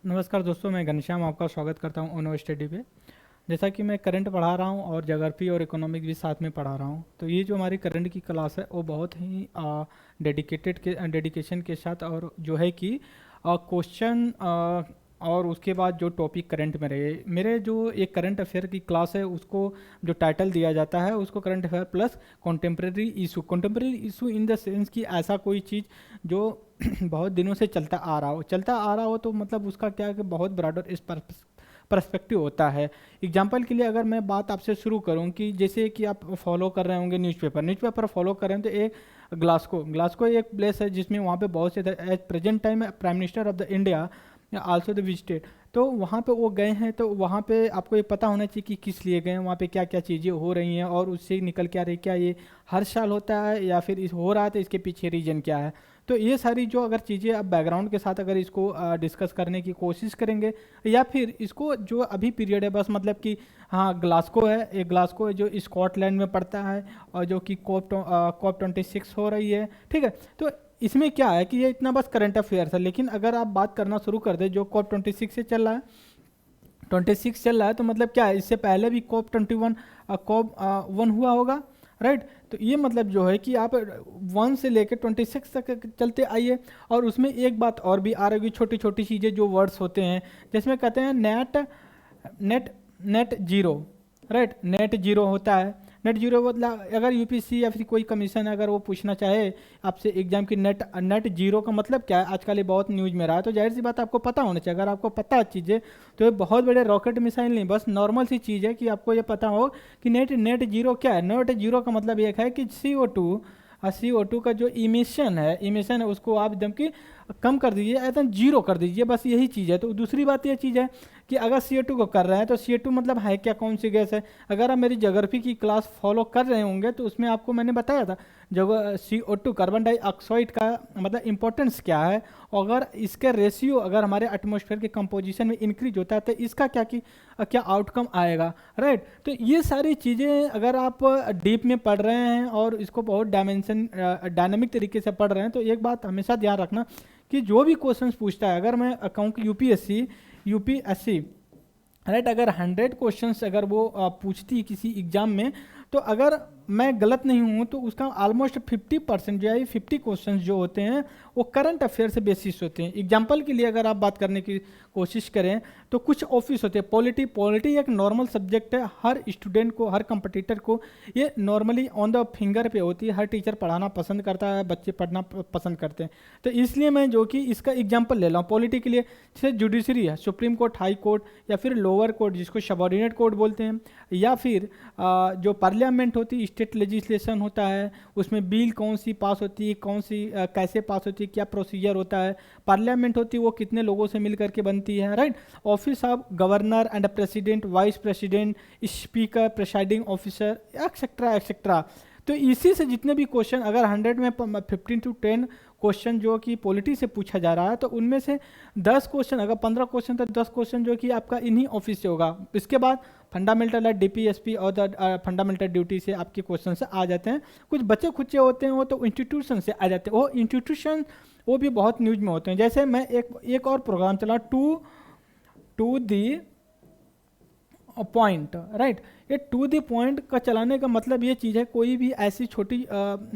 नमस्कार दोस्तों, मैं घनश्याम आपका स्वागत करता हूं ओनो स्टडी पे। जैसा कि मैं करंट पढ़ा रहा हूं और ज्योग्राफी और इकोनॉमिक भी साथ में पढ़ा रहा हूं, तो ये जो हमारी करंट की क्लास है वो बहुत ही डेडिकेशन के साथ और जो है कि क्वेश्चन और उसके बाद जो टॉपिक करंट में रहे। मेरे जो एक करंट अफेयर की क्लास है उसको जो टाइटल दिया जाता है उसको current affair plus contemporary issue in the sense कि ऐसा कोई चीज़ जो बहुत दिनों से चलता आ रहा हो तो मतलब उसका क्या है कि बहुत ब्रॉडर इस पर्सपेक्टिव होता है। एग्जाम्पल के लिए अगर मैं बात आपसे शुरू करूं कि जैसे कि आप फॉलो कर रहे होंगे न्यूज़पेपर फॉलो कर रहे हैं, तो एक ग्लासको एक प्लेस है जिसमें वहाँ पे बहुत से as present time prime minister of the India also the visited. तो वहाँ पे वो गए हैं, तो वहाँ पे आपको ये पता होना चाहिए कि किस लिए गए हैं, वहाँ पे क्या क्या चीज़ें हो रही हैं और उससे निकल के आ रही, क्या ये हर साल होता है या फिर इस हो रहा है तो इसके पीछे रीजन क्या है। तो ये सारी जो अगर चीज़ें अब बैकग्राउंड के साथ अगर इसको डिस्कस करने की कोशिश करेंगे, या फिर इसको जो अभी पीरियड है बस मतलब कि हाँ ग्लासको है जो स्कॉटलैंड में पड़ता है और जो कि COP26 हो रही है, ठीक है। तो इसमें क्या है कि ये इतना बस करंट अफेयर्स है, लेकिन अगर आप बात करना शुरू कर दे जो COP26 से चल रहा है, 26 चल रहा है, तो मतलब क्या है, इससे पहले भी COP1 हुआ होगा, राइट। तो ये मतलब जो है कि आप 1 से लेकर 26 तक चलते आइए, और उसमें एक बात और भी आ रही होगी, छोटी छोटी चीज़ें जो वर्ड्स होते हैं, जिसमें कहते हैं net net zero, right. Net zero होता है। नेट जीरो मतलब अगर यूपीएससी या फिर कोई कमीशन अगर वो पूछना चाहे आपसे एग्जाम की नेट नेट जीरो का मतलब क्या है, आजकल ये बहुत न्यूज़ में रहा है, तो जाहिर सी बात आपको पता होना चाहिए। अगर आपको पता है चीज़ें, तो ये बहुत बड़े रॉकेट मिसाइल नहीं, बस नॉर्मल सी चीज़ है कि आपको ये पता हो कि नेट नेट जीरो क्या है। नेट जीरो का मतलब ये है कि CO2 का जो इमिशन है उसको आप एकदम कि कम कर दीजिए, एकदम जीरो कर दीजिए, बस यही चीज़ है। तो दूसरी बात ये चीज़ है कि अगर CO2 को कर रहे हैं तो CO2 मतलब है क्या, कौन सी गैस है। अगर आप मेरी ज्योग्राफी की क्लास फॉलो कर रहे होंगे तो उसमें आपको मैंने बताया था जो CO2 कार्बन डाइऑक्साइड का मतलब इंपॉर्टेंस क्या है, और अगर इसके रेशियो अगर हमारे एटमॉस्फेयर के कंपोजिशन में इंक्रीज होता है तो इसका क्या आउटकम आएगा, राइट। तो ये सारी चीज़ें अगर आप डीप में पढ़ रहे हैं और इसको बहुत डायनेमिक तरीके से पढ़ रहे हैं, तो एक बात हमेशा ध्यान रखना कि जो भी क्वेश्चंस पूछता है, अगर मैं कहूँ कि यूपीएससी, राइट, अगर 100 क्वेश्चंस अगर वो पूछती है किसी एग्जाम में, तो अगर मैं गलत नहीं हूँ तो उसका ऑलमोस्ट 50% जो है, 50 क्वेश्चंस जो होते हैं वो करंट अफेयर से बेसिस होते हैं। एग्जाम्पल के लिए अगर आप बात करने की कोशिश करें तो कुछ ऑफिस होते हैं, पॉलिटी एक नॉर्मल सब्जेक्ट है, हर स्टूडेंट को, हर कंपटीटर को ये नॉर्मली ऑन द फिंगर पे होती है। हर टीचर पढ़ाना पसंद करता है, बच्चे पढ़ना पसंद करते हैं। तो इसलिए मैं जो कि इसका एग्जाम्पल ले रहा हूँ पॉलिटी के लिए। जैसे जुडिशरी है, सुप्रीम कोर्ट, हाई कोर्ट या फिर लोअर कोर्ट जिसको सबॉर्डिनेट कोर्ट बोलते हैं, या फिर जो पार्लियामेंट होती है, स्टेट लेजिस्लेशन होता है, उसमें बिल कौन सी पास होती है, कौन सी कैसे पास होती है, क्या प्रोसीजर होता है। पार्लियामेंट होती है वो कितने लोगों से मिल करके बनती है, right. Office of governor and president, vice president, speaker, presiding officer, etcetera etcetera. तो इसी से जितने भी क्वेश्चन अगर 100 में 15 to 10 क्वेश्चन जो कि पॉलिटी से पूछा जा रहा है, तो उनमें से 10 क्वेश्चन, अगर 15 क्वेश्चन तो 10 क्वेश्चन जो कि आपका इन्हीं ऑफिस से होगा। इसके बाद फंडामेंटल है, DPSP और फंडामेंटल ड्यूटी से आपके क्वेश्चन से आ जाते हैं। कुछ बच्चे खुच्चे होते हैं वो तो इंस्टीट्यूशन से आ जाते हैं, वो इंस्टीट्यूशन वो भी बहुत न्यूज में होते हैं। जैसे मैं एक और प्रोग्राम चला टू दी पॉइंट, राइट। ये टू द पॉइंट का चलाने का मतलब ये चीज़ है, कोई भी ऐसी छोटी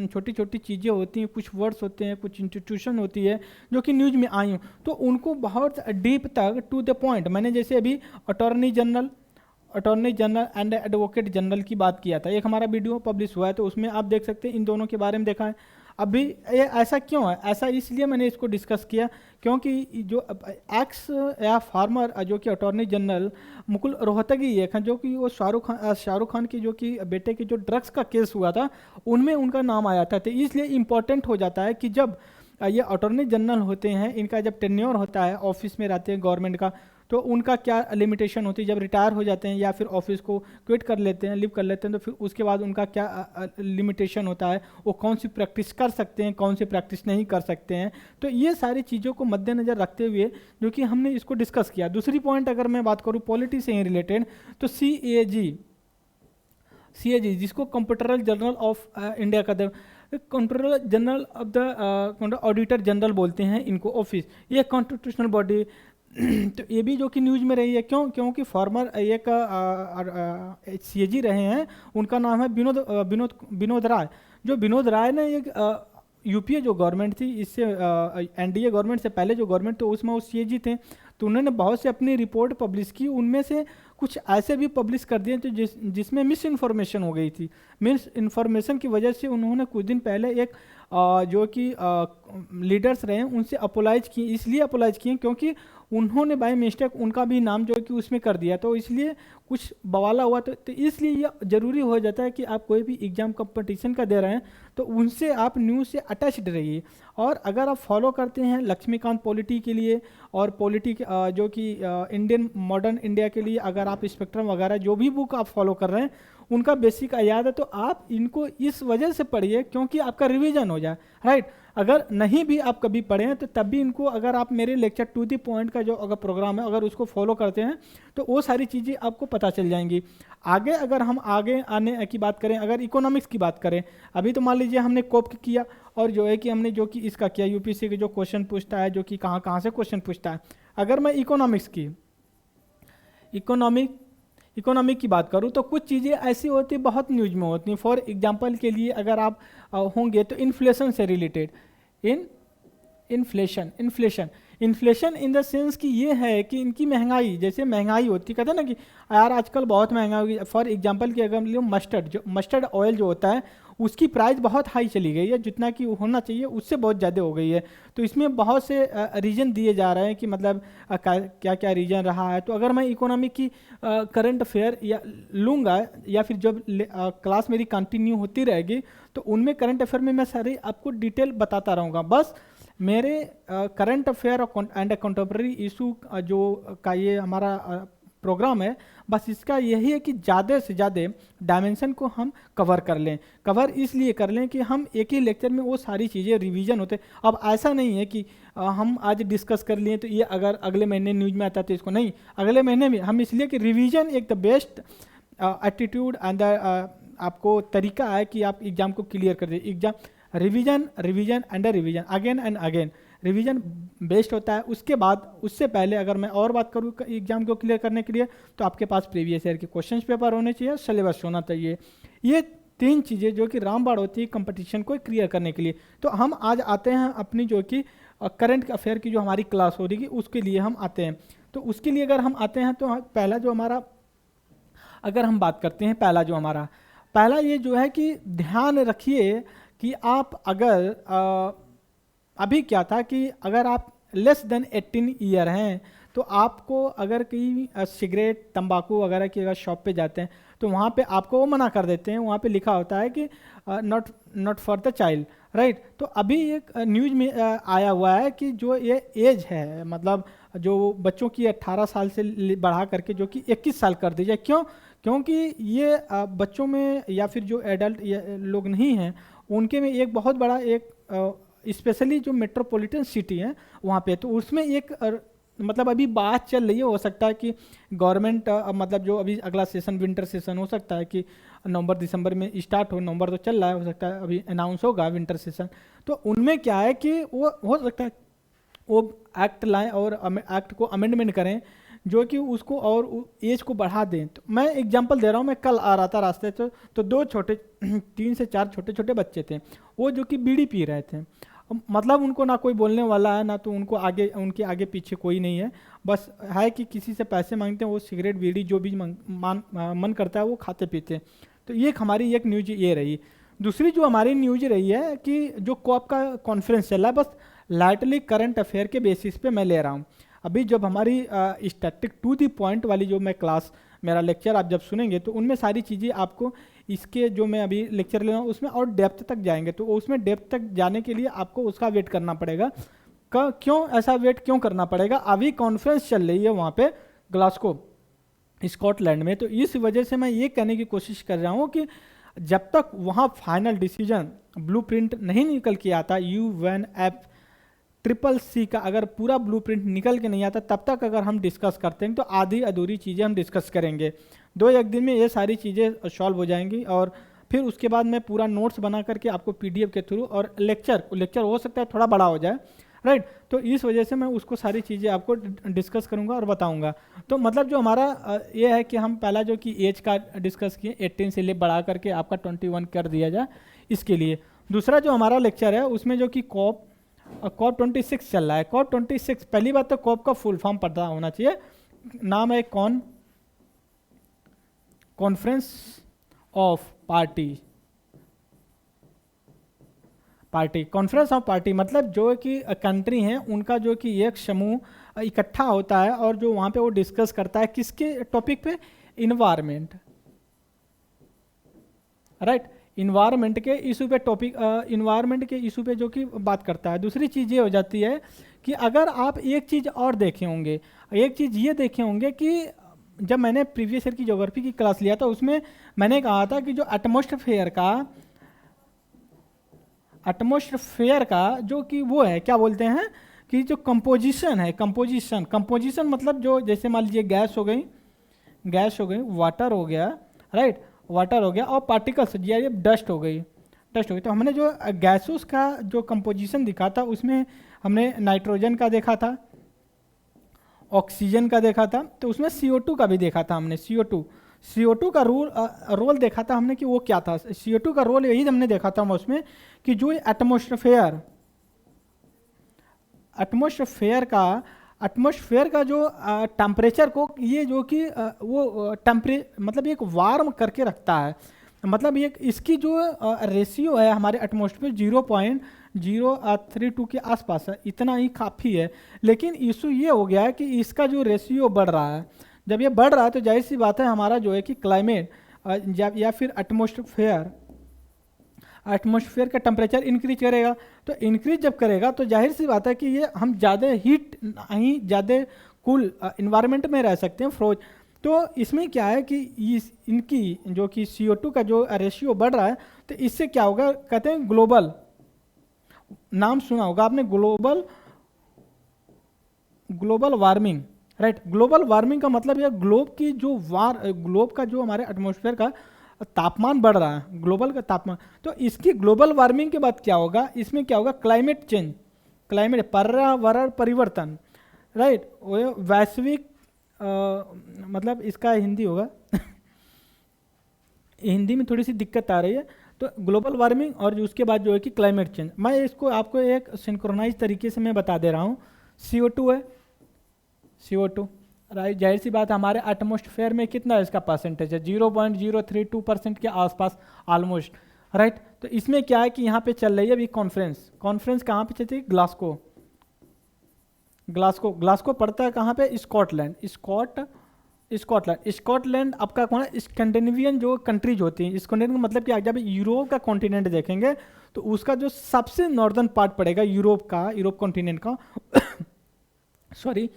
छोटी चीज़ें होती हैं, कुछ वर्ड्स होते हैं, कुछ इंस्टीट्यूशन होती है जो कि न्यूज़ में आई हूँ, तो उनको बहुत डीप तक टू द पॉइंट, मैंने जैसे अभी attorney general and advocate general की बात किया था, एक हमारा वीडियो पब्लिश हुआ है, तो उसमें आप देख सकते हैं इन दोनों के बारे में देखा है। अभी ये ऐसा क्यों है, ऐसा इसलिए मैंने इसको डिस्कस किया क्योंकि जो एक्स या फार्मर जो कि अटॉर्नी जनरल मुकुल रोहतगी एक हैं, जो कि वो शाहरुख खान की जो कि बेटे के जो ड्रग्स का केस हुआ था उनमें उनका नाम आया था। तो इसलिए इम्पोर्टेंट हो जाता है कि जब ये अटॉर्नी जनरल होते हैं, इनका जब टेन्योर होता है, ऑफिस में रहते हैं गवर्नमेंट का, तो उनका क्या लिमिटेशन होती है, जब रिटायर हो जाते हैं या फिर ऑफिस को क्विट कर लेते हैं, लिव कर लेते हैं, तो फिर उसके बाद उनका क्या लिमिटेशन होता है, वो कौन सी प्रैक्टिस कर सकते हैं, कौन सी प्रैक्टिस नहीं कर सकते हैं। तो ये सारी चीज़ों को मद्देनज़र रखते हुए जो कि हमने इसको डिस्कस किया। दूसरी पॉइंट अगर मैं बात करूँ पॉलिटी से ही रिलेटेड, तो CAG जिसको कंप्यूटरल जर्नल ऑफ इंडिया का controller general of the auditor general बोलते हैं इनको ऑफिस, ये कॉन्स्टिट्यूशनल बॉडी तो ये भी जो कि न्यूज़ में रही है, क्यों? क्योंकि फॉर्मर एक सीएजी रहे हैं, उनका नाम है विनोद राय। जो विनोद राय ने एक यूपीए जो गवर्नमेंट थी, इससे एनडीए गवर्नमेंट से पहले जो गवर्नमेंट, तो उसमें वो सीएजी थे। तो उन्होंने बहुत से अपनी रिपोर्ट पब्लिश की, उनमें से कुछ ऐसे भी पब्लिश कर दिए तो जिसमें मिस इन्फॉर्मेशन हो गई थी। मिस इन्फॉर्मेशन की वजह से उन्होंने कुछ दिन पहले एक जो कि लीडर्स रहे हैं उनसे अपोलाइज किए, इसलिए अपोलाइज किए क्योंकि उन्होंने बाय मिस्टेक उनका भी नाम जो है कि उसमें कर दिया, तो इसलिए कुछ बवाला हुआ। तो इसलिए ये ज़रूरी हो जाता है कि आप कोई भी एग्ज़ाम कंपटीशन का दे रहे हैं तो उनसे आप न्यूज़ से अटैच्ड रहिए। और अगर आप फॉलो करते हैं लक्ष्मीकांत पॉलिटी के लिए और पॉलिटी जो कि इंडियन मॉडर्न इंडिया के लिए, अगर आप स्पेक्ट्रम वगैरह जो भी बुक आप फॉलो कर रहे हैं उनका बेसिक याद है, तो आप इनको इस वजह से पढ़िए क्योंकि आपका रिवीजन हो जाए, राइट। अगर नहीं भी आप कभी पढ़ें तो तब भी इनको, अगर आप मेरे लेक्चर टू द पॉइंट का जो अगर प्रोग्राम है अगर उसको फॉलो करते हैं तो वो सारी चीज़ें आपको पता चल जाएंगी। आगे अगर हम आगे आने की बात करें, अगर इकोनॉमिक्स की बात करें, अभी तो मान लीजिए हमने कोप किया और जो है कि हमने जो कि इसका किया यूपीएससी के जो क्वेश्चन पूछता है, जो कि कहाँ कहाँ से क्वेश्चन पूछता है। अगर मैं इकोनॉमिक्स की इकोनॉमिक की बात करूँ तो कुछ चीज़ें ऐसी होती बहुत न्यूज में होती हैं। फॉर एग्जांपल के लिए अगर आप होंगे तो इन्फ्लेशन से related, inflation in the sense कि ये है कि इनकी महंगाई, जैसे महंगाई होती, कहते हैं ना कि यार आजकल बहुत महंगा हो गई। फॉर एग्जांपल कि अगर हम मस्टर्ड ऑयल जो होता है उसकी प्राइस बहुत हाई चली गई है, जितना कि होना चाहिए उससे बहुत ज़्यादा हो गई है। तो इसमें बहुत से रीजन दिए जा रहे हैं कि मतलब क्या क्या रीजन रहा है। तो अगर मैं इकोनॉमी की करंट अफेयर या लूँगा या फिर जब क्लास मेरी कंटिन्यू होती रहेगी तो उनमें करंट अफेयर में मैं सारी आपको डिटेल बताता रहूँगा। बस मेरे current affair and contemporary issue जो का ये हमारा प्रोग्राम है, बस इसका यही है कि ज़्यादा से ज़्यादा डायमेंशन को हम कवर कर लें। कवर इसलिए कर लें कि हम एक ही लेक्चर में वो सारी चीज़ें रिवीजन होते। अब ऐसा नहीं है कि हम आज डिस्कस कर लिए तो ये अगर अगले महीने न्यूज में आता तो इसको नहीं, अगले महीने में हम, इसलिए कि रिवीजन एक द बेस्ट एटीट्यूड एंड आपको तरीका है कि आप एग्ज़ाम को क्लियर कर दें। Exam revision and revision again and again, revision best होता है। उसके बाद उससे पहले अगर मैं और बात करूँ एग्जाम को क्लियर करने के लिए तो आपके पास प्रीवियस ईयर के क्वेश्चन पेपर होने चाहिए, सिलेबस होना चाहिए। ये तीन चीज़ें जो कि रामबाण होती है कंपटीशन को क्लियर करने के लिए। तो हम आज आते हैं अपनी जो कि करंट अफेयर की जो हमारी क्लास हो रही है उसके लिए हम आते हैं। तो उसके लिए अगर हम आते हैं तो पहला जो हमारा, अगर हम बात करते हैं पहला ये जो है कि ध्यान रखिए कि आप अगर अभी क्या था कि अगर आप लेस देन 18 ईयर हैं तो आपको अगर कहीं सिगरेट तंबाकू वगैरह की अगर शॉप पे जाते हैं तो वहाँ पे आपको वो मना कर देते हैं, वहाँ पे लिखा होता है कि not for the child, right. तो अभी एक न्यूज में आया हुआ है कि जो ये एज है, मतलब जो बच्चों की 18 साल से बढ़ा करके जो कि 21 साल कर दी जाए। क्यों? क्योंकि ये बच्चों में या फिर जो एडल्ट लोग नहीं हैं उनके में एक बहुत बड़ा एक स्पेशली जो मेट्रोपॉलिटन सिटी है वहाँ पे, तो उसमें एक मतलब अभी बात चल रही है, हो सकता है कि गवर्नमेंट मतलब जो अभी अगला सेशन विंटर सेशन हो सकता है कि नवंबर दिसंबर में स्टार्ट हो, नवंबर तो चल रहा है, हो सकता है अभी अनाउंस होगा विंटर सेशन। तो उनमें क्या है कि वो हो सकता है वो एक्ट लाएँ और एक्ट को अमेंडमेंट करें जो कि उसको और एज को बढ़ा दें। तो मैं एग्जांपल दे रहा हूँ, मैं कल आ रहा था रास्ते से तो 3 से 4 छोटे छोटे बच्चे थे, वो जो कि बीड़ी पी रहे थे। मतलब उनको ना कोई बोलने वाला है, ना तो उनको आगे उनके आगे पीछे कोई नहीं है, बस है कि किसी से पैसे मांगते हैं, वो सिगरेट बीड़ी जो भी मन करता है वो खाते पीते हैं। तो ये हमारी एक न्यूज ये रही। दूसरी जो हमारी न्यूज रही है कि जो कॉप का कॉन्फ्रेंस चला है, बस लाइटली करंट अफेयर के बेसिस पे मैं ले रहा हूँ। अभी जब हमारी स्टैटिक टू द पॉइंट वाली जो मैं क्लास मेरा लेक्चर आप जब सुनेंगे तो उनमें सारी चीज़ें आपको इसके जो मैं अभी लेक्चर ले रहा हूँ उसमें और डेप्थ तक जाएंगे। तो उसमें डेप्थ तक जाने के लिए आपको उसका वेट करना पड़ेगा। क्यों ऐसा वेट क्यों करना पड़ेगा? अभी कॉन्फ्रेंस चल रही है वहाँ पे ग्लासगो स्कॉटलैंड में, तो इस वजह से मैं ये कहने की कोशिश कर रहा हूँ कि जब तक वहाँ फाइनल डिसीजन ब्लूप्रिंट नहीं निकल के आता, UNFCCC का अगर पूरा ब्लूप्रिंट निकल के नहीं आता, तब तक अगर हम डिस्कस करते हैं तो आधी अधूरी चीज़ें हम डिस्कस करेंगे। 2-1 दिन में ये सारी चीज़ें सॉल्व हो जाएंगी और फिर उसके बाद मैं पूरा नोट्स बना करके आपको PDF के थ्रू और लेक्चर हो सकता है थोड़ा बड़ा हो जाए, राइट। तो इस वजह से मैं उसको सारी चीज़ें आपको डिस्कस करूंगा और बताऊंगा। तो मतलब जो हमारा ये है कि हम पहला जो कि एज का डिस्कस किए 18 से ले बढ़ा करके आपका 21 कर दिया जाए इसके लिए। दूसरा जो हमारा लेक्चर है उसमें जो कि कॉप 26 चल रहा है। कॉप 26, पहली बात तो कॉप का फुल फॉर्म पता होना चाहिए। नाम है conference of party. Conference of party मतलब जो कि कंट्री हैं उनका जो कि एक समूह इकट्ठा होता है और जो वहाँ पे वो डिस्कस करता है किसके टॉपिक पे, इन्वायरमेंट, राइट। इन्वायरमेंट के इशू पे टॉपिक, इन्वायरमेंट के इशू पे जो कि बात करता है। दूसरी चीज़ ये हो जाती है कि अगर आप एक चीज़ और देखे होंगे, एक चीज़ ये देखे होंगे कि जब मैंने प्रीवियस ईयर की ज्योग्राफी की क्लास लिया था उसमें मैंने कहा था कि जो एटमॉस्फेयर का जो कि वो है क्या बोलते हैं कि जो कंपोजिशन है, कंपोजिशन मतलब जो जैसे मान लीजिए गैस हो गई, वाटर हो गया, राइट, वाटर हो गया, और पार्टिकल्स या ये डस्ट हो गई। तो हमने जो गैसों का जो कंपोजिशन दिखा था उसमें हमने नाइट्रोजन का देखा था, ऑक्सीजन का देखा था, तो उसमें CO2 का भी देखा था हमने। CO2 का रोल देखा था हमने कि वो क्या था। CO2 का रोल यही हमने देखा था उसमें कि जो एटमॉस्फेयर का जो टेम्परेचर को ये जो कि वो मतलब एक वार्म करके रखता है। मतलब ये इसकी जो रेशियो है हमारे एटमॉस्फेयर 0.032 के आसपास है, इतना ही काफ़ी है। लेकिन इशू ये हो गया है कि इसका जो रेशियो बढ़ रहा है। जब ये बढ़ रहा है तो जाहिर सी बात है हमारा जो है कि क्लाइमेट या फिर एटमॉस्फेयर का टेम्परेचर इंक्रीज करेगा। तो इंक्रीज जब करेगा तो जाहिर सी बात है कि ये हम ज़्यादा हीट नहीं, ज़्यादा कूल इन्वायरमेंट में रह सकते हैं, फ्रोज। तो इसमें क्या है कि इनकी जो कि CO2 का जो रेशियो बढ़ रहा है तो इससे क्या होगा, कहते हैं ग्लोबल, नाम सुना होगा आपने, global warming, right. Global warming का मतलब यह ग्लोब का जो हमारे एटमॉस्फेयर का तापमान बढ़ रहा है, ग्लोबल का तापमान। तो इसकी ग्लोबल वार्मिंग के बाद क्या होगा, इसमें क्या होगा, पर्यावरण परिवर्तन, राइट। वैश्विक मतलब इसका हिंदी होगा हिंदी में थोड़ी सी दिक्कत आ रही है। तो ग्लोबल वार्मिंग और उसके बाद जो है कि क्लाइमेट चेंज, मैं इसको आपको एक सिंक्रोनाइज तरीके से मैं बता दे रहा हूँ। CO2 है, CO2, राइट। जाहिर सी बात हमारे एटमॉस्फेयर में कितना इसका परसेंटेज है, 0.032% के आसपास ऑलमोस्ट, राइट। तो इसमें क्या है कि यहाँ पे चल रही है अभी कॉन्फ्रेंस कहाँ पे चलती है, ग्लासको पड़ता है कहाँ पे, स्कॉटलैंड आपका कौन है, स्कैंडिनेवियन जो कंट्रीज होती हैं। स्कैंडिनेवियन मतलब कि जब यूरोप का कॉन्टिनेंट देखेंगे तो उसका जो सबसे नॉर्दर्न पार्ट पड़ेगा यूरोप कॉन्टिनेंट का सॉरी।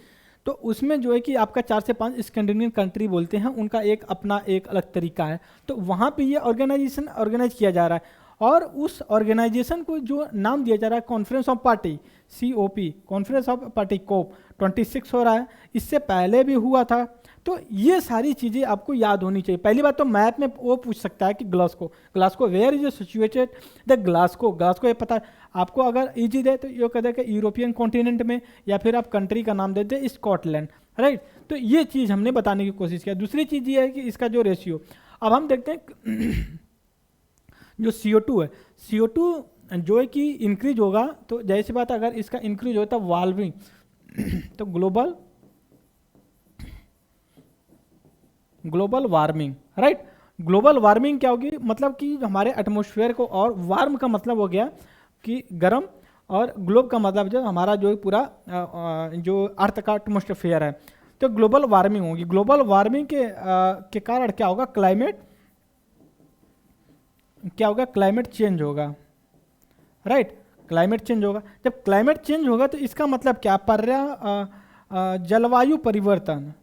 तो उसमें जो है कि आपका 4 से 5 स्कैंडिनेवियन कंट्री बोलते हैं, उनका एक अपना एक अलग तरीका है। तो वहाँ पे ये ऑर्गेनाइज किया जा रहा है और उस ऑर्गेनाइजेशन को जो नाम दिया जा रहा है conference of party, COP, conference of party, COP 26 हो रहा है। इससे पहले भी हुआ था। तो ये सारी चीज़ें आपको याद होनी चाहिए। पहली बात तो मैथ में वो पूछ सकता है कि ग्लासको वेयर इज सिचुएटेड द ग्लासको ये पता है आपको। अगर इजी दे तो ये कहते हैं कि यूरोपियन कॉन्टिनेंट में, या फिर आप कंट्री का नाम देते स्कॉटलैंड, राइट। तो ये चीज़ हमने बताने की कोशिश किया। दूसरी चीज़ ये है कि इसका जो रेशियो, अब हम देखते हैं जो CO2 है, CO2 जो है कि इंक्रीज होगा तो जाहिर सी बात है अगर इसका इंक्रीज होता है वार्मिंग तो global warming, right. Global warming क्या होगी, मतलब कि हमारे एटमॉस्फेयर को, और वार्म का मतलब हो गया कि गर्म, और ग्लोब का मतलब जो हमारा जो पूरा जो अर्थ का एटमॉस्फेयर है। तो ग्लोबल वार्मिंग होगी। ग्लोबल वार्मिंग के कारण क्या होगा, क्लाइमेट चेंज होगा, राइट। क्लाइमेट चेंज होगा। जब क्लाइमेट चेंज होगा तो इसका मतलब क्या, जलवायु परिवर्तन,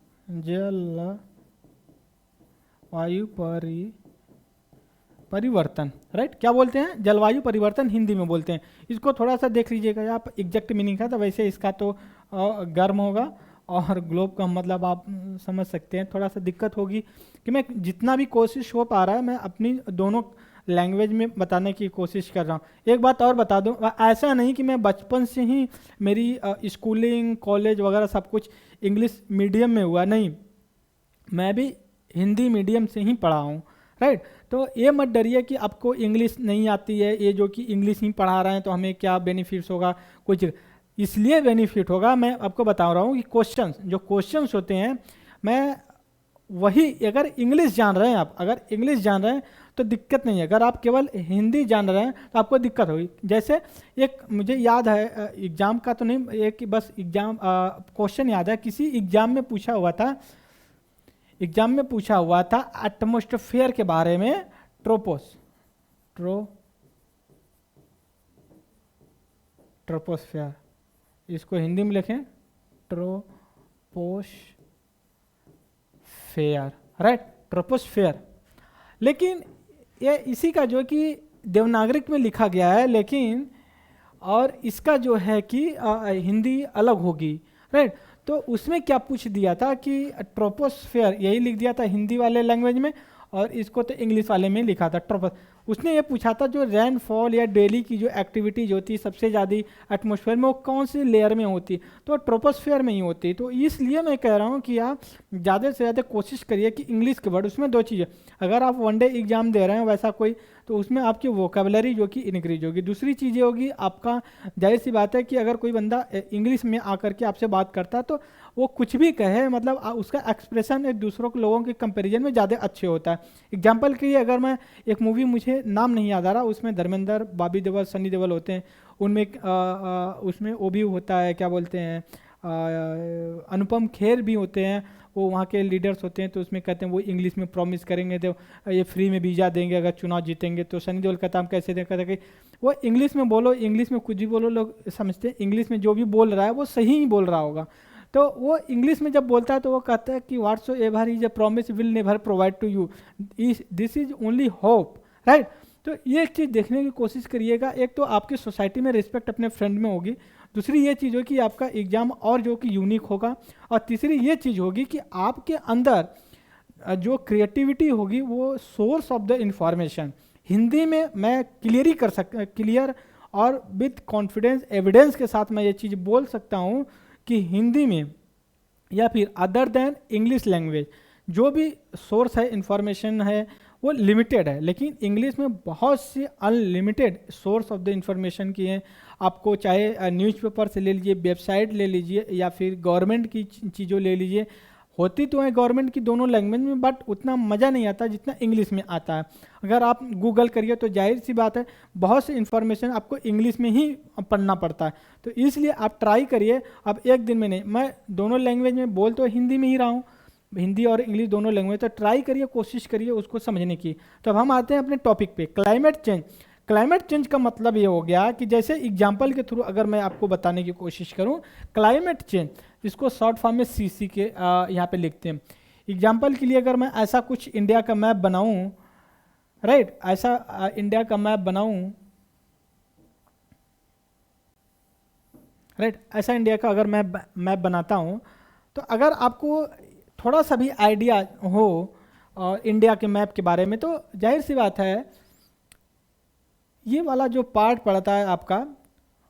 राइट। क्या बोलते हैं, जलवायु परिवर्तन हिंदी में बोलते हैं। इसको थोड़ा सा देख लीजिएगा आप, एग्जैक्ट मीनिंग का। तो वैसे इसका तो गर्म होगा, और ग्लोब का मतलब आप समझ सकते हैं। थोड़ा सा दिक्कत होगी कि मैं जितना भी कोशिश हो पा रहा है मैं अपनी दोनों लैंग्वेज में बताने की कोशिश कर रहा हूँ। एक बात और बता दूँ, ऐसा नहीं कि मैं बचपन से ही मेरी स्कूलिंग कॉलेज वगैरह सब कुछ इंग्लिश मीडियम में हुआ, नहीं, मैं भी हिंदी मीडियम से ही पढ़ा हूँ, राइट। तो ये मत डरिए कि आपको इंग्लिश नहीं आती है, ये जो कि इंग्लिश ही पढ़ा रहे हैं तो हमें क्या बेनिफिट्स होगा, कुछ इसलिए बेनिफिट होगा। मैं आपको बता रहा हूँ कि जो क्वेश्चंस होते हैं, मैं वही, अगर इंग्लिश जान रहे हैं आप, अगर इंग्लिश जान रहे हैं तो दिक्कत नहीं है, अगर आप केवल हिंदी जान रहे हैं तो आपको दिक्कत होगी। जैसे एक मुझे याद है, एग्जाम का तो नहीं, एक बस एग्जाम क्वेश्चन याद है, किसी एग्जाम में पूछा हुआ था, एटमॉस्फेयर के बारे में, ट्रोपोस्फेयर, इसको हिंदी में लिखें ट्रोपोस्फेयर, राइट, ट्रोपोस्फेयर। लेकिन ये इसी का जो कि देवनागरिक में लिखा गया है, लेकिन और इसका जो है कि हिंदी अलग होगी, राइट। तो उसमें क्या पूछ दिया था कि ट्रोपोस्फेयर यही लिख दिया था हिंदी वाले लैंग्वेज में, और इसको तो इंग्लिश वाले में लिखा था ट्रोपोस। उसने ये पूछा था जो रेनफॉल या डेली की जो एक्टिविटीज होती है सबसे ज़्यादा एटमॉस्फेयर में, वो कौन सी लेयर में होती है, तो ट्रोपोस्फेयर में ही होती है। तो इसलिए मैं कह रहा हूँ कि आप ज़्यादा से ज़्यादा कोशिश करिए कि इंग्लिश के वर्ड, उसमें दो चीज़ें, अगर आप वनडे एग्जाम दे रहे हैं वैसा कोई, तो उसमें आपकी वोकेबलरी जो कि इंक्रीज होगी। दूसरी चीज़ होगी आपका, जाहिर सी बात है कि अगर कोई बंदा इंग्लिश में आकर के आपसे बात करता है तो वो कुछ भी कहे, मतलब उसका एक्सप्रेशन एक दूसरों के लोगों के कंपैरिजन में ज़्यादा अच्छे होता है। एग्जांपल के लिए अगर मैं एक मूवी, मुझे नाम नहीं याद आ रहा, उसमें धर्मेंद्र, बॉबी देओल, सनी देओल होते हैं, उनमें उसमें वो भी होता है, क्या बोलते हैं, अनुपम खेर भी होते हैं, वो वहाँ के लीडर्स होते हैं। तो उसमें कहते हैं वो इंग्लिश में प्रॉमिस करेंगे तो ये फ्री में वीज़ा देंगे अगर चुनाव जीतेंगे। तो सनी देओल कहता हम कैसे दें, कहता कि वो इंग्लिश में बोलो, इंग्लिश में कुछ भी बोलो, लोग समझते हैं इंग्लिश में जो भी बोल रहा है वो सही ही बोल रहा होगा। तो वो इंग्लिश में जब बोलता है तो वो कहता है कि whatsoever is a promise will never provide to you, this is only hope, right. तो ये एक चीज़ देखने की कोशिश करिएगा, एक तो आपकी सोसाइटी में रिस्पेक्ट अपने फ्रेंड में होगी, दूसरी ये चीज़ होगी कि आपका एग्जाम और जो कि यूनिक होगा, और तीसरी ये चीज़ होगी कि आपके अंदर जो क्रिएटिविटी होगी वो source of the information, Hindi में मैं क्लियर और विद कॉन्फिडेंस एविडेंस के साथ मैं ये चीज़ बोल सकता हूँ कि हिंदी में या फिर अदर देन इंग्लिश लैंग्वेज जो भी सोर्स है इंफॉर्मेशन है वो लिमिटेड है, लेकिन इंग्लिश में बहुत सी unlimited source of the information की हैं। आपको चाहे न्यूज़पेपर से ले लीजिए, वेबसाइट ले लीजिए, या फिर गवर्नमेंट की चीज़ों ले लीजिए, होती तो है गवर्नमेंट की दोनों लैंग्वेज में, बट उतना मज़ा नहीं आता जितना इंग्लिश में आता है। अगर आप गूगल करिए तो जाहिर सी बात है बहुत सी इंफॉर्मेशन आपको इंग्लिश में ही पढ़ना पड़ता है। तो इसलिए आप ट्राई करिए, अब एक दिन में नहीं, मैं दोनों लैंग्वेज में बोल तो हिंदी में ही रहा हूँ, हिंदी और इंग्लिश दोनों लैंग्वेज, तो ट्राई करिए, कोशिश करिए उसको समझने की। तो अब हम आते हैं अपने टॉपिक पे, क्लाइमेट चेंज। क्लाइमेट चेंज का मतलब ये हो गया कि जैसे एग्जाम्पल के थ्रू अगर मैं आपको बताने की कोशिश करूं, क्लाइमेट चेंज, इसको शॉर्ट फॉर्म में सीसी के यहाँ पे लिखते हैं। एग्जाम्पल के लिए अगर मैं ऐसा कुछ इंडिया का मैप बनाऊं, राइट, ऐसा इंडिया का मैप बनाऊं, राइट, ऐसा इंडिया का अगर मैं मैप बनाता हूं, तो अगर आपको थोड़ा सा भी आइडिया हो इंडिया के मैप के बारे में, तो जाहिर सी बात है ये वाला जो पार्ट पड़ता है आपका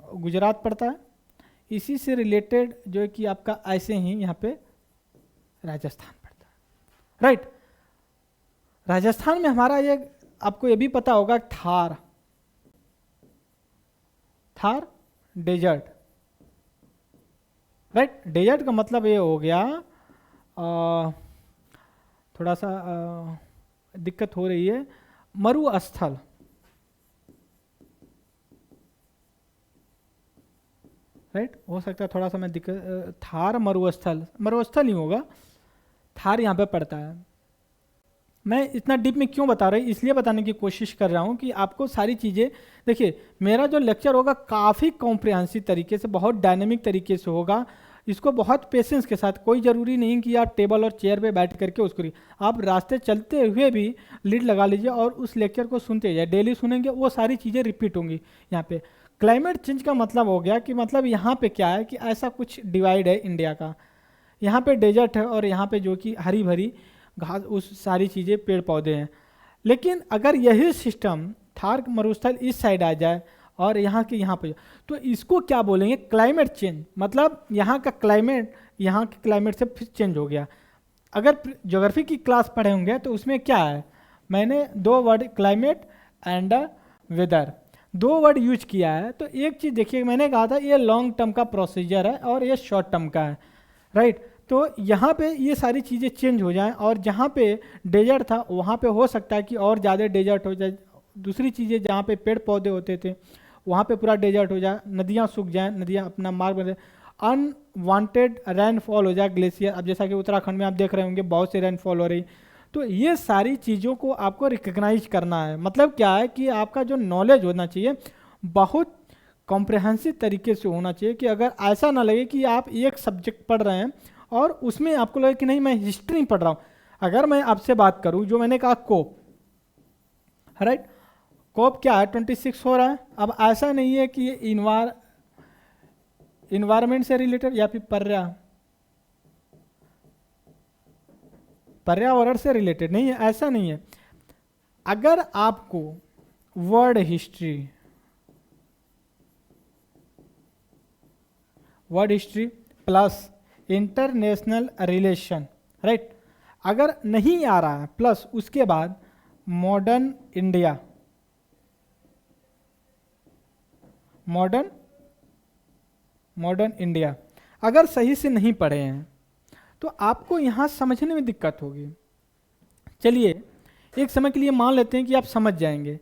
गुजरात पड़ता है, इसी से रिलेटेड जो है कि आपका ऐसे ही यहाँ पे राजस्थान पड़ता है, राइट। राजस्थान में हमारा ये आपको ये भी पता होगा थार डेजर्ट, राइट। डेजर्ट का मतलब ये हो गया थोड़ा सा दिक्कत हो रही है, मरुस्थल, राइट, हो सकता है थोड़ा सा मैं दिक्कत, थार मरुस्थल ही होगा, थार यहाँ पे पड़ता है। मैं इतना डीप में क्यों बता रहा हूँ, इसलिए बताने की कोशिश कर रहा हूँ कि आपको सारी चीज़ें, देखिए मेरा जो लेक्चर होगा काफ़ी कॉम्प्रिहेंसिव तरीके से, बहुत डायनेमिक तरीके से होगा, इसको बहुत पेशेंस के साथ, कोई ज़रूरी नहीं कि आप टेबल और चेयर पे बैठ करके उसको, आप रास्ते चलते हुए भी लीड लगा लीजिए और उस लेक्चर को सुनते जाइए, डेली सुनेंगे, वो सारी चीज़ें रिपीट होंगी। यहाँ पे क्लाइमेट चेंज का मतलब हो गया कि मतलब यहाँ पे क्या है कि ऐसा कुछ डिवाइड है इंडिया का, यहाँ पे डेजर्ट है और यहाँ पे जो कि हरी भरी घास, उस सारी चीज़ें पेड़ पौधे हैं। लेकिन अगर यही सिस्टम थार मरुस्थल इस साइड आ जाए और यहाँ के यहाँ पे, तो इसको क्या बोलेंगे, क्लाइमेट चेंज। मतलब यहाँ का क्लाइमेट यहाँ के क्लाइमेट से फिर चेंज हो गया। अगर ज्योग्राफी की क्लास पढ़े होंगे तो उसमें क्या है, मैंने दो वर्ड क्लाइमेट एंड वेदर दो वर्ड यूज किया है। तो एक चीज़ देखिए, मैंने कहा था ये लॉन्ग टर्म का प्रोसीजर है और ये शॉर्ट टर्म का है, राइट। तो यहाँ पे ये सारी चीज़ें चेंज हो जाएं और जहाँ पे डेजर्ट था वहाँ पे हो सकता है कि और ज़्यादा डेजर्ट हो जाए। दूसरी चीज़ें जहाँ पे पेड़ पौधे होते थे वहाँ पे पूरा डेजर्ट हो जाए, नदियाँ सूख जाएं, नदियाँ अपना मार्ग बदले, अनवांटेड रेनफॉल हो जाए, ग्लेशियर। अब जैसा कि उत्तराखंड में आप देख रहे होंगे बहुत से रेनफॉल हो रही। तो ये सारी चीज़ों को आपको रिकग्नाइज करना है। मतलब क्या है कि आपका जो नॉलेज होना चाहिए बहुत कॉम्प्रहेंसिव तरीके से होना चाहिए, कि अगर ऐसा ना लगे कि आप एक सब्जेक्ट पढ़ रहे हैं और उसमें आपको लगे कि नहीं मैं हिस्ट्री पढ़ रहा हूँ। अगर मैं आपसे बात करूँ, जो मैंने कहा कोप, राइट, कोप क्या है 26 हो रहा है। अब ऐसा नहीं है कि ये इन्वायरमेंट से रिलेटेड या फिर पर्यावरण से रिलेटेड नहीं है, ऐसा नहीं है। अगर आपको world history plus international relation, right, अगर नहीं आ रहा है, प्लस उसके बाद मॉडर्न इंडिया अगर सही से नहीं पढ़े हैं तो आपको यहाँ समझने में दिक्कत होगी। चलिए एक समय के लिए मान लेते हैं कि आप समझ जाएंगे,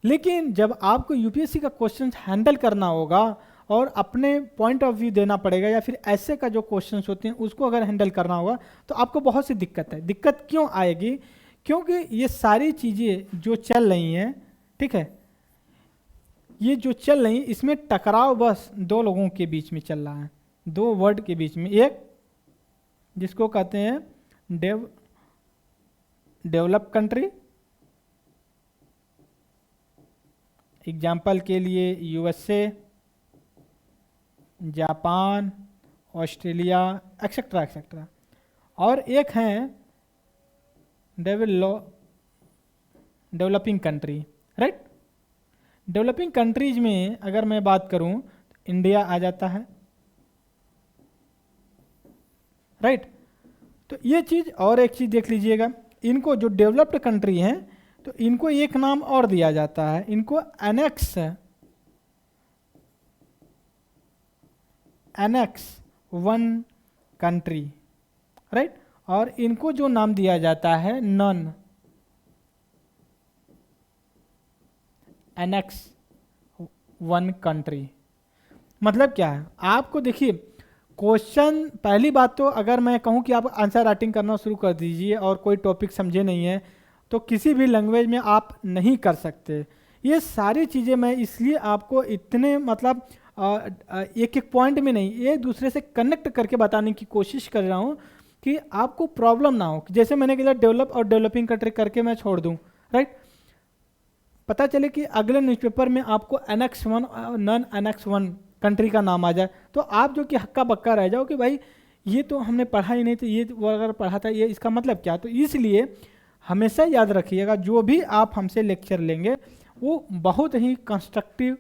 लेकिन जब आपको यूपीएससी का क्वेश्चन हैंडल करना होगा और अपने पॉइंट ऑफ व्यू देना पड़ेगा, या फिर ऐसे का जो क्वेश्चंस होते हैं उसको अगर हैंडल करना होगा, तो आपको बहुत सी दिक्कत है। दिक्कत क्यों आएगी? क्योंकि ये सारी चीज़ें जो चल रही हैं, ठीक है, ये जो चल रही है इसमें टकराव बस दो लोगों के बीच में चल रहा है, दो वर्ड के बीच में। एक जिसको कहते हैं डेवलप कंट्री, एग्जाम्पल के लिए USA, Japan, Australia, etcetera etcetera, और एक है developing country, right. Developing countries में अगर मैं बात करूं तो इंडिया आ जाता है, राइट। तो ये चीज़, और एक चीज़ देख लीजिएगा, इनको जो डेवलप्ड कंट्री हैं तो इनको एक नाम और दिया जाता है, इनको एनेक्स 1 कंट्री, राइट। और इनको जो नाम दिया जाता है नॉन एनेक्स 1 कंट्री। मतलब क्या है, आपको देखिए क्वेश्चन, पहली बात तो अगर मैं कहूं कि आप आंसर राइटिंग करना शुरू कर दीजिए और कोई टॉपिक समझे नहीं है तो किसी भी लैंग्वेज में आप नहीं कर सकते। ये सारी चीज़ें मैं इसलिए आपको इतने मतलब एक एक पॉइंट में नहीं, एक दूसरे से कनेक्ट करके बताने की कोशिश कर रहा हूँ कि आपको प्रॉब्लम ना हो। जैसे मैंने कहा डेवलप और डेवलपिंग कंट्री करके मैं छोड़ दूँ, राइट, पता चले कि अगले न्यूज़पेपर में आपको एनेक्स 1 और नॉन एनेक्स 1 कंट्री का नाम आ जाए, तो आप जो कि हक्का बक्का रह जाओ कि भाई ये तो हमने पढ़ा ही नहीं, तो ये वो अगर पढ़ा था ये इसका मतलब क्या। तो इसलिए हमेशा याद रखिएगा जो भी आप हमसे लेक्चर लेंगे वो बहुत ही कंस्ट्रक्टिव,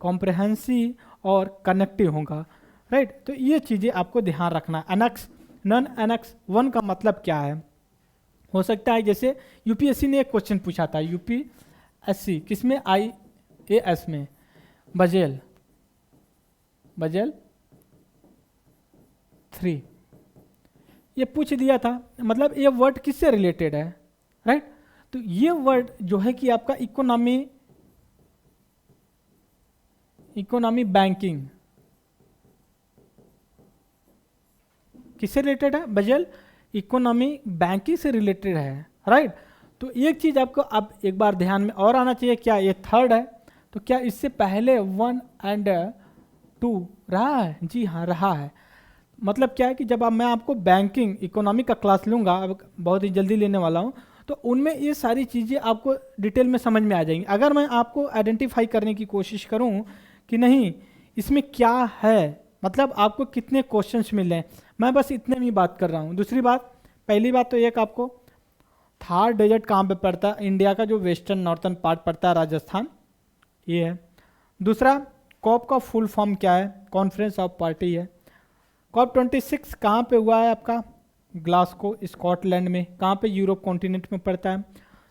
कॉम्प्रहेंसिव और कनेक्टिव होगा, राइट। तो ये चीज़ें आपको ध्यान रखना। एनेक्स, नॉन एनेक्स 1 का मतलब क्या है। हो सकता है जैसे यूपीएससी ने एक क्वेश्चन पूछा था, यूपीएससी किसमें, IAS में, बजेल 3 ये पूछ दिया था। मतलब ये वर्ड किससे रिलेटेड है, राइट। तो ये वर्ड जो है कि आपका इकोनॉमी बैंकिंग किससे रिलेटेड है, बजेल इकोनॉमी बैंकिंग से रिलेटेड है, राइट। तो एक चीज आपको अब एक बार ध्यान में और आना चाहिए, क्या ये थर्ड है, तो क्या इससे पहले 1 और 2 रहा है? जी हाँ रहा है। मतलब क्या है कि जब मैं आपको बैंकिंग इकोनॉमी का क्लास लूँगा, अब बहुत ही जल्दी लेने वाला हूँ, तो उनमें ये सारी चीज़ें आपको डिटेल में समझ में आ जाएंगी। अगर मैं आपको आइडेंटिफाई करने की कोशिश करूँ कि नहीं इसमें क्या है, मतलब आपको कितने क्वेश्चंस मिल रहे हैं, मैं बस इतने में बात कर रहा हूँ। दूसरी बात, पहली बात तो एक आपको थार डेजर्ट कहाँ पे पड़ता है? इंडिया का जो वेस्टर्न नॉर्थन पार्ट पड़ता है, राजस्थान, ये है। दूसरा, कॉप का फुल फॉर्म क्या है? कॉन्फ्रेंस ऑफ पार्टी है। कॉप 26 कहाँ पे हुआ है आपका? ग्लासगो, स्कॉटलैंड में। कहाँ पे? यूरोप कॉन्टिनेंट में पड़ता है।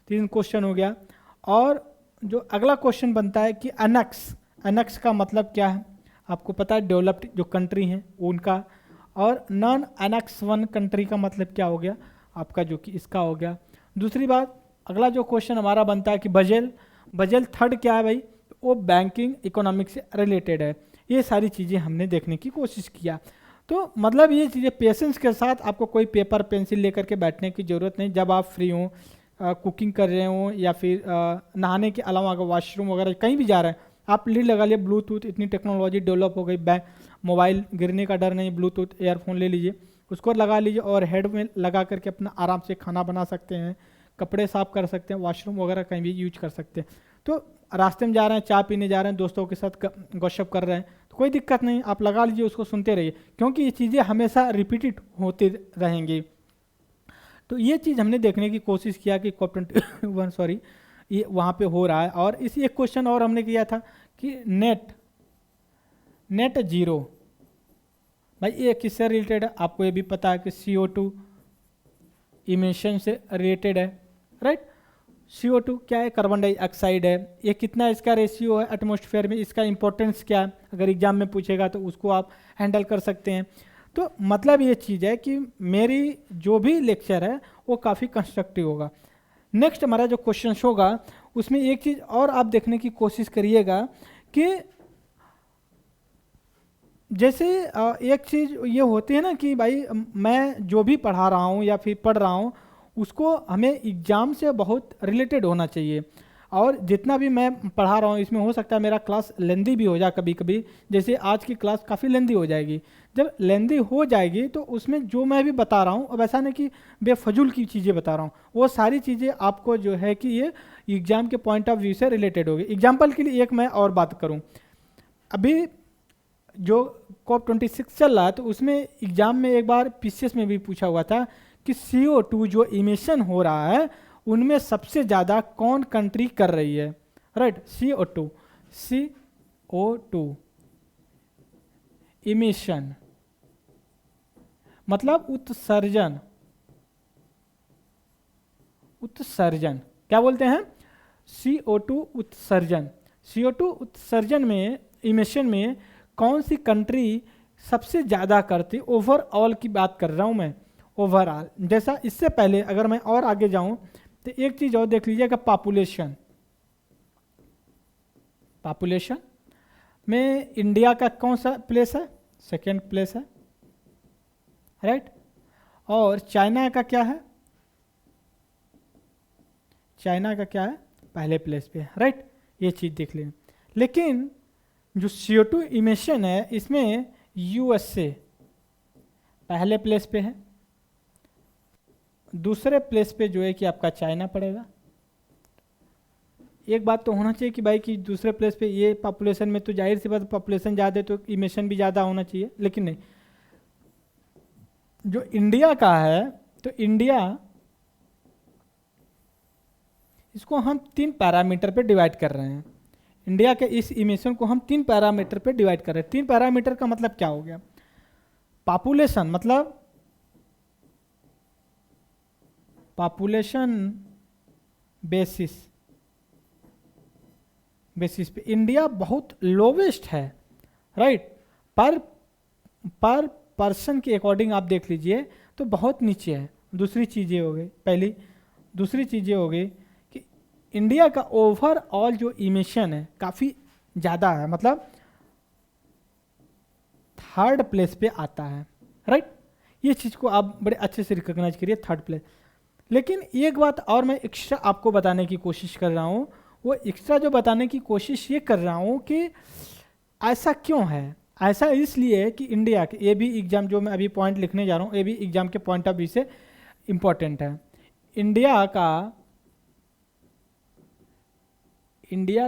3 क्वेश्चन हो गया। और जो अगला क्वेश्चन बनता है कि अनेक्स, अनेक्स का मतलब क्या है? आपको पता है, डेवलप्ड जो कंट्री हैं उनका। और नॉन अनेक्स वन कंट्री का मतलब क्या हो गया आपका? जो कि इसका हो गया। दूसरी बात, अगला जो क्वेश्चन हमारा बनता है कि बजल, बजल थर्ड क्या है भाई? वो बैंकिंग इकोनॉमिक से रिलेटेड है। ये सारी चीज़ें हमने देखने की कोशिश किया। तो मतलब ये चीज़ें पेशेंस के साथ, आपको कोई पेपर पेंसिल लेकर के बैठने की ज़रूरत नहीं। जब आप फ्री हों, कुकिंग कर रहे हो, या फिर नहाने के अलावा अगर वॉशरूम वगैरह कहीं भी जा रहे हैं, आप लीड लगा लिए। ब्लूटूथ, इतनी टेक्नोलॉजी डेवलप हो गई, मोबाइल गिरने का डर नहीं, ब्लूटूथ ईयरफोन ले लीजिए, उसको लगा लीजिए और हेड में लगा करके अपना आराम से खाना बना सकते हैं, कपड़े साफ कर सकते हैं, वॉशरूम वगैरह कहीं भी यूज कर सकते हैं। तो रास्ते में जा रहे हैं, चाय पीने जा रहे हैं, दोस्तों के साथ गपशप कर रहे हैं, तो कोई दिक्कत नहीं, आप लगा लीजिए, उसको सुनते रहिए, क्योंकि ये चीज़ें हमेशा रिपीटेड होती रहेंगी। तो ये चीज़ हमने देखने की कोशिश किया कि कॉप 21 सॉरी ये वहाँ पे हो रहा है। और इसी एक क्वेश्चन और हमने किया था कि नेट, नेट जीरो, भाई ये किससे रिलेटेड है? आपको ये भी पता है कि CO2 इमिशन से रिलेटेड है, राइट। CO2 क्या है? कार्बन डाइऑक्साइड है। ये कितना इसका रेशियो है एटमॉस्फेयर में? इसका इंपॉर्टेंस क्या है? अगर एग्जाम में पूछेगा तो उसको आप हैंडल कर सकते हैं। तो मतलब ये चीज़ है कि मेरी जो भी लेक्चर है वो काफ़ी कंस्ट्रक्टिव होगा। नेक्स्ट हमारा जो क्वेश्चन होगा उसमें एक चीज़ और आप देखने की कोशिश करिएगा कि जैसे एक चीज़ ये होती है ना कि भाई मैं जो भी पढ़ा रहा हूँ या फिर पढ़ रहा हूँ उसको हमें एग्ज़ाम से बहुत रिलेटेड होना चाहिए। और जितना भी मैं पढ़ा रहा हूँ इसमें हो सकता है मेरा क्लास लेंदी भी हो जाए कभी कभी, जैसे आज की क्लास काफ़ी लेंदी हो जाएगी। जब लेंदी हो जाएगी तो उसमें जो मैं भी बता रहा हूँ, अब ऐसा नहीं कि बेफजूल की चीज़ें बता रहा हूँ, वो सारी चीज़ें आपको जो है कि ये एग्ज़ाम के पॉइंट ऑफ व्यू से रिलेटेड होगी। एग्जाम्पल के लिए एक मैं और बात करूँ, अभी जो कॉप 26 चल रहा है तो उसमें एग्जाम में एक बार PCS में भी पूछा हुआ था कि CO2 जो इमिशन हो रहा है उनमें सबसे ज़्यादा कौन कंट्री कर रही है, राइट। CO2 इमिशन मतलब उत्सर्जन, उत्सर्जन क्या बोलते हैं? CO2 उत्सर्जन। CO2 उत्सर्जन में, इमिशन में कौन सी कंट्री सबसे ज़्यादा करती? ओवरऑल की बात कर रहा हूँ मैं, ओवरऑल। जैसा इससे पहले अगर मैं और आगे जाऊँ तो एक चीज़ और देख लीजिएगा, पॉपुलेशन। पॉपुलेशन में इंडिया का कौन सा प्लेस है? सेकंड प्लेस है, राइट। और चाइना का क्या है? चाइना का क्या है? पहले प्लेस पे है, राइट। ये चीज़ देख लें। लेकिन जो CO2 इमिशन है इसमें USA पहले प्लेस पे है, दूसरे प्लेस पे जो है कि आपका चाइना पड़ेगा। एक बात तो होना चाहिए कि भाई कि दूसरे प्लेस पे ये पॉपुलेशन में तो जाहिर सी बात, पॉपुलेशन ज़्यादा है तो इमिशन भी ज़्यादा होना चाहिए, लेकिन नहीं। जो इंडिया का है तो इंडिया, इसको हम 3 पैरामीटर पे डिवाइड कर रहे हैं। इंडिया के इस इमिशन को हम 3 पैरामीटर पे डिवाइड कर रहे हैं। 3 पैरामीटर का मतलब क्या हो गया? पॉपुलेशन मतलब पॉपुलेशन बेसिस, बेसिस पे इंडिया बहुत लोवेस्ट है, राइट। पर पर्सन के अकॉर्डिंग आप देख लीजिए तो बहुत नीचे है। दूसरी चीज़ें हो गई, पहली दूसरी चीज़ें हो गई कि इंडिया का ओवरऑल जो इमिशन है काफ़ी ज़्यादा है, मतलब थर्ड प्लेस पे आता है, राइट। ये चीज़ को आप बड़े अच्छे से रिकॉग्नाइज करिए, थर्ड प्लेस। लेकिन एक बात और मैं एक्स्ट्रा आपको बताने की कोशिश कर रहा हूँ, वो एक्स्ट्रा जो बताने की कोशिश ये कर रहा हूँ कि ऐसा क्यों है। ऐसा इसलिए है कि इंडिया के ये भी एग्जाम जो मैं अभी पॉइंट लिखने जा रहा हूँ ये भी एग्जाम के पॉइंट ऑफ व्यू से इम्पोर्टेंट है। इंडिया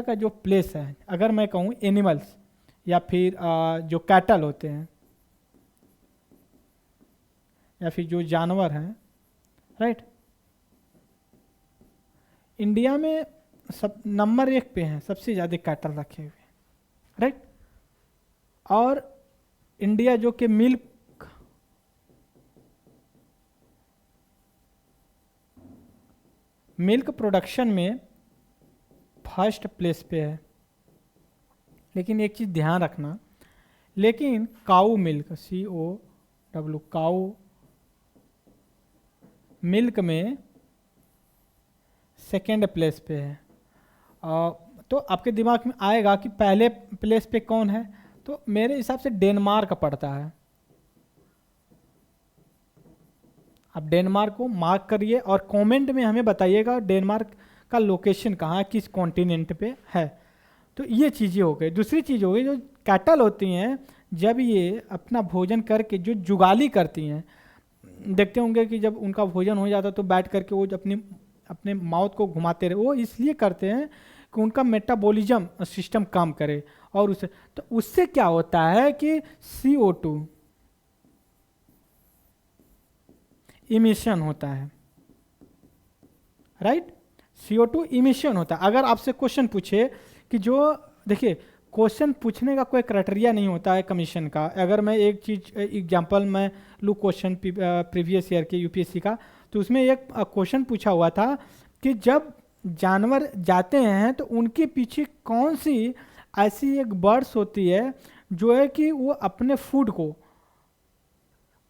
का जो प्लेस है, अगर मैं कहूँ एनिमल्स या फिर जो कैटल होते हैं या फिर जो जानवर हैं, राइट, इंडिया में सब नंबर 1 पे हैं, सबसे ज़्यादा कैटल रखे हुए, राइट। और इंडिया जो कि मिल्क प्रोडक्शन में फर्स्ट प्लेस पे है। लेकिन एक चीज़ ध्यान रखना, लेकिन काऊ मिल्क, COW, काऊ मिल्क में सेकेंड प्लेस पे है। तो आपके दिमाग में आएगा कि पहले प्लेस पे कौन है, तो मेरे हिसाब से डेनमार्क पड़ता है। आप डेनमार्क को मार्क करिए और कमेंट में हमें बताइएगा डेनमार्क का लोकेशन कहाँ, किस कॉन्टिनेंट पे है। तो ये चीज़ें हो गई। दूसरी चीज़ हो गई, जो कैटल होती हैं जब ये अपना भोजन करके जो जुगाली करती हैं, देखते होंगे कि जब उनका भोजन हो जाता तो बैठ करके वो अपने माउथ को घुमाते रहे। वो इसलिए करते हैं कि उनका मेटाबॉलिज्म सिस्टम काम करे, और उससे क्या होता है कि CO2 इमिशन होता है, राइट। CO2 इमिशन होता है। अगर आपसे क्वेश्चन पूछे कि जो, देखिए क्वेश्चन पूछने का कोई क्राइटेरिया नहीं होता है कमीशन का। अगर मैं एक चीज एग्जांपल मैं लूँ क्वेश्चन प्रीवियस ईयर के UPSC का, तो उसमें एक क्वेश्चन पूछा हुआ था कि जब जानवर जाते हैं तो उनके पीछे कौन सी ऐसी एक बर्ड्स होती है जो है कि वो अपने फूड को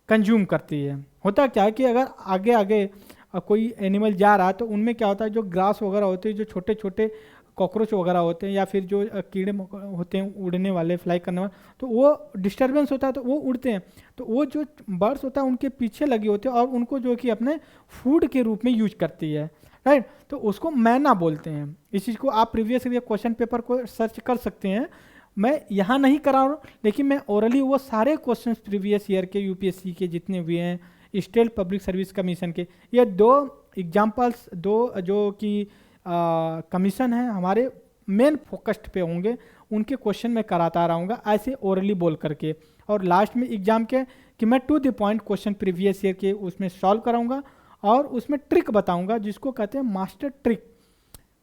कंज्यूम करती है। होता क्या है कि अगर आगे आगे कोई एनिमल जा रहा है तो उनमें क्या होता है, जो ग्रास वगैरह होते हैं, जो छोटे छोटे कॉकरोच वगैरह होते हैं, या फिर जो कीड़े होते हैं उड़ने वाले, फ्लाई करने वाले, तो वो डिस्टर्बेंस होता है तो वो उड़ते हैं। तो वो जो बर्ड्स होता है उनके पीछे लगे होते हैं और उनको जो कि अपने फूड के रूप में यूज करती है, राइट। तो उसको मैना बोलते हैं। इस चीज़ को आप प्रीवियस क्वेश्चन पेपर को सर्च कर सकते हैं। मैं यहाँ नहीं करा रहा हूँ, लेकिन मैं ओरली वो सारे क्वेश्चन प्रीवियस ईयर के UPSC के जितने हुए हैं, स्टेट पब्लिक सर्विस कमीशन के, ये 2 एग्जाम्पल्स, 2 जो कि कमीशन है हमारे मेन फोकस्ड पे होंगे, उनके क्वेश्चन मैं कराता रहूँगा ऐसे ओरली बोल करके। और लास्ट में एग्जाम के कि मैं to the point question previous year के उसमें सॉल्व कराऊंगा और उसमें ट्रिक बताऊंगा, जिसको कहते हैं मास्टर ट्रिक।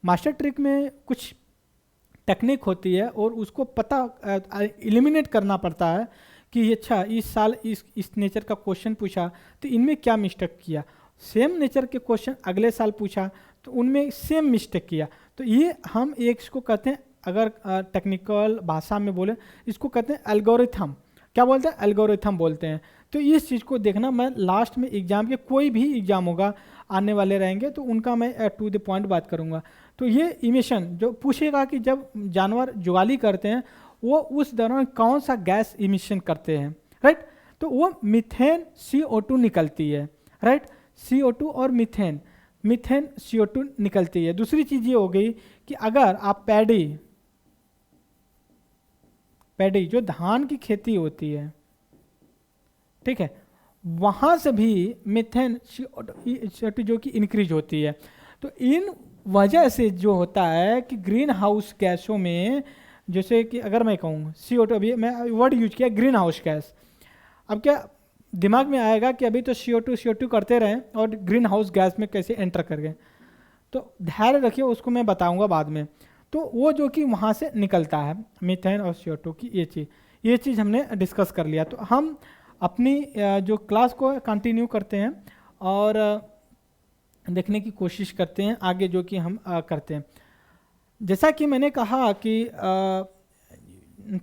मास्टर ट्रिक में कुछ टेक्निक होती है और उसको पता एलिमिनेट करना पड़ता है कि अच्छा इस साल इस नेचर का क्वेश्चन पूछा तो इनमें क्या मिस्टेक किया, सेम नेचर के क्वेश्चन अगले साल पूछा तो उनमें सेम मिस्टेक किया। तो ये हम एक इसको कहते हैं, अगर टेक्निकल भाषा में बोले इसको कहते हैं एल्गोरिथम। क्या बोलते हैं? एल्गोरिथम बोलते हैं। तो इस चीज़ को देखना, मैं लास्ट में एग्जाम के कोई भी एग्जाम होगा आने वाले रहेंगे तो उनका मैं टू द पॉइंट बात करूंगा। तो ये इमिशन जो पूछेगा कि जब जानवर जुगाली करते हैं वो उस दौरान कौन सा गैस इमिशन करते हैं, राइट। तो वो मीथेन CO2 निकलती है, राइट। CO2 और मीथेन CO2 निकलती है। दूसरी चीज़ ये हो गई कि अगर आप पैडी जो धान की खेती होती है, ठीक है, वहाँ से भी मीथेन CO2 जो कि इंक्रीज होती है। तो इन वजह से जो होता है कि ग्रीन हाउस गैसों में, जैसे कि अगर मैं कहूँ CO2, अभी मैं वर्ड यूज किया ग्रीन हाउस गैस, अब क्या दिमाग में आएगा कि अभी तो CO2 करते रहें और ग्रीन हाउस गैस में कैसे एंटर कर गए, तो धैर्य रखिए, उसको मैं बताऊंगा बाद में। तो वो जो कि वहाँ से निकलता है मीथेन और CO2 की, ये चीज़ हमने डिस्कस कर लिया। तो हम अपनी जो क्लास को कंटिन्यू करते हैं और देखने की कोशिश करते हैं आगे जो कि हम करते हैं। जैसा कि मैंने कहा कि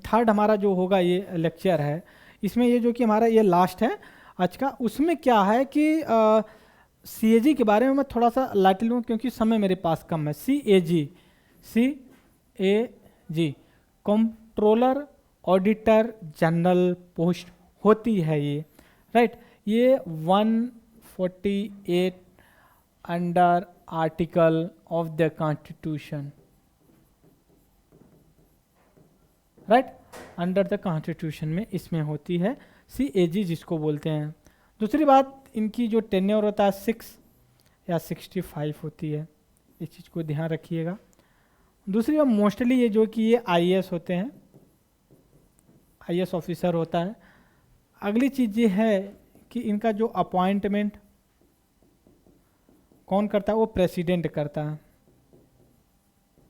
थर्ड हमारा जो होगा ये लेक्चर है, इसमें ये जो कि हमारा ये लास्ट है आज का, उसमें क्या है कि CAG के बारे में मैं थोड़ा सा लाइट लूँ क्योंकि समय मेरे पास कम है। CAG controller auditor general post होती है ये, राइट। ये 148 under article of the constitution, right, under the constitution में इसमें होती है CAG जिसको बोलते हैं। दूसरी बात, इनकी जो टेन्योर होता है 6 या 65 होती है, इस चीज़ को ध्यान रखिएगा। दूसरी बात, मोस्टली ये जो कि ये IAS होते हैं, IAS ऑफिसर होता है। अगली चीज़ ये है कि इनका जो अपॉइंटमेंट कौन करता है, वो प्रेसिडेंट करता है,